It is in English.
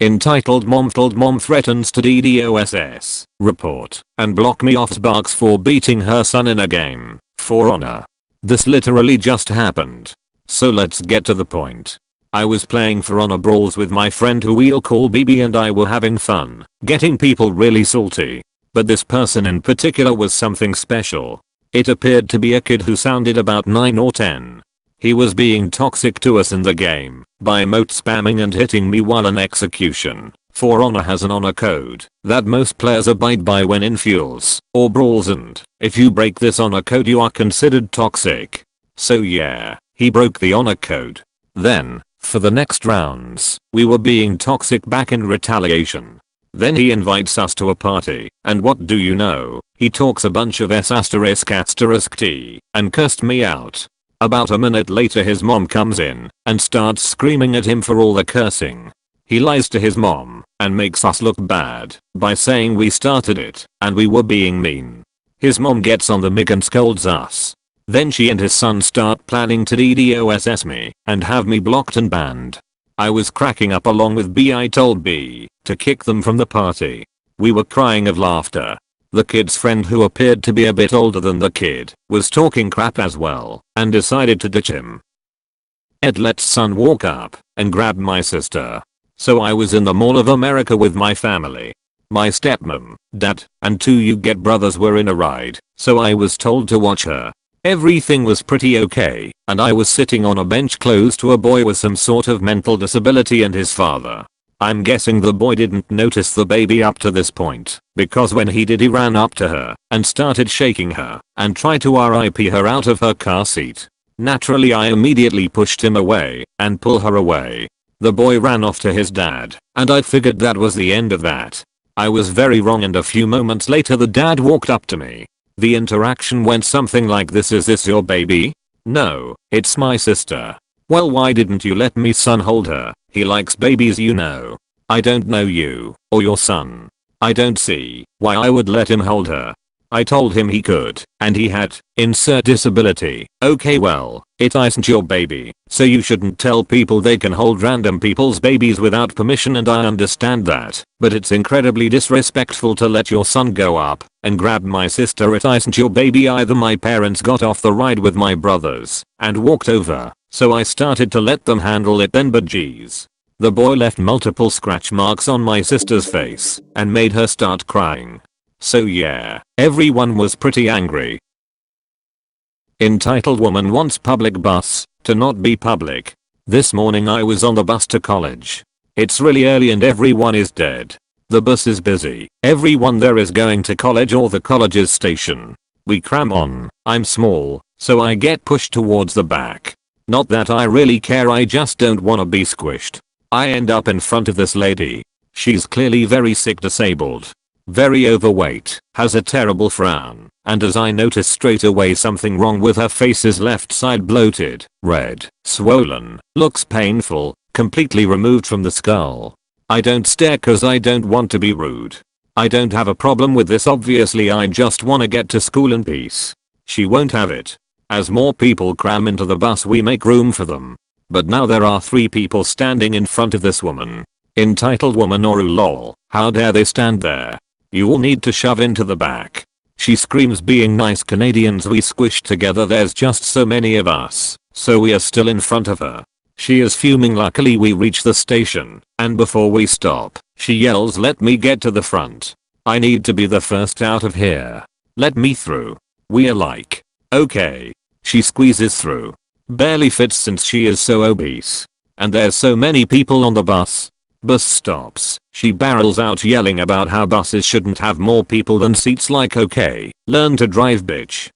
Entitled Mom threatens to DDoS report and block me off Sparks for beating her son in a game, for honor. This literally just happened. So let's get to the point. I was playing For Honor brawls with my friend who we'll call BB, and I were having fun, getting people really salty. But this person in particular was something special. It appeared to be a kid who sounded about 9 or 10. He was being toxic to us in the game by emote spamming and hitting me while in execution. For Honor has an honor code that most players abide by when in fuels or brawls, and if you break this honor code you are considered toxic. So yeah, he broke the honor code. Then, for the next rounds, we were being toxic back in retaliation. Then he invites us to a party, and what do you know, he talks a bunch of S***T and cursed me out. About a minute later his mom comes in and starts screaming at him for all the cursing. He lies to his mom and makes us look bad by saying we started it and we were being mean. His mom gets on the mic and scolds us. Then she and his son start planning to DDoS me and have me blocked and banned. I was cracking up along with B. I told B to kick them from the party. We were crying of laughter. The kid's friend, who appeared to be a bit older than the kid, was talking crap as well and decided to ditch him. Ed lets son walk up and grab my sister. So I was in the Mall of America with my family. My stepmom, dad, and 2 you get brothers were in a ride, so I was told to watch her. Everything was pretty okay, and I was sitting on a bench close to a boy with some sort of mental disability and his father. I'm guessing the boy didn't notice the baby up to this point, because when he did he ran up to her and started shaking her and tried to RIP her out of her car seat. Naturally I immediately pushed him away and pulled her away. The boy ran off to his dad, and I figured that was the end of that. I was very wrong, and a few moments later the dad walked up to me. The interaction went something like this: "Is this your baby?" "No, it's my sister." "Well, why didn't you let me son hold her? He likes babies, you know." "I don't know you or your son. I don't see why I would let him hold her." I told him he could, and he had, insert disability. "Okay, well, it isn't your baby, so you shouldn't tell people they can hold random people's babies without permission, and I understand that, but it's incredibly disrespectful to let your son go up and grab my sister. It isn't your baby either." My parents got off the ride with my brothers and walked over, so I started to let them handle it then, but geez. The boy left multiple scratch marks on my sister's face and made her start crying. So yeah, everyone was pretty angry. Entitled Woman wants public bus to not be public. This morning I was on the bus to college. It's really early and everyone is dead. The bus is busy. Everyone there is going to college or the college's station. We cram on. I'm small, so I get pushed towards the back. Not that I really care, I just don't wanna be squished. I end up in front of this lady. She's clearly very sick, disabled, very overweight, has a terrible frown, and as I notice straight away something wrong with her face, is left side bloated, red, swollen, looks painful, completely removed from the skull. I don't stare cause I don't want to be rude. I don't have a problem with this, obviously, I just wanna get to school in peace. She won't have it. As more people cram into the bus we make room for them. But now there are 3 people standing in front of this woman. Entitled Woman or lol, how dare they stand there? You all need to shove into the back. She screams, "Being nice Canadians we squished together, there's just so many of us, so we are still in front of her." She is fuming. Luckily we reach the station, and before we stop, she yells, "Let me get to the front. I need to be the first out of here. Let me through." We are like, okay. She squeezes through. Barely fits since she is so obese. And there's so many people on the bus. Bus stops. She barrels out yelling about how buses shouldn't have more people than seats, like, okay, learn to drive, bitch.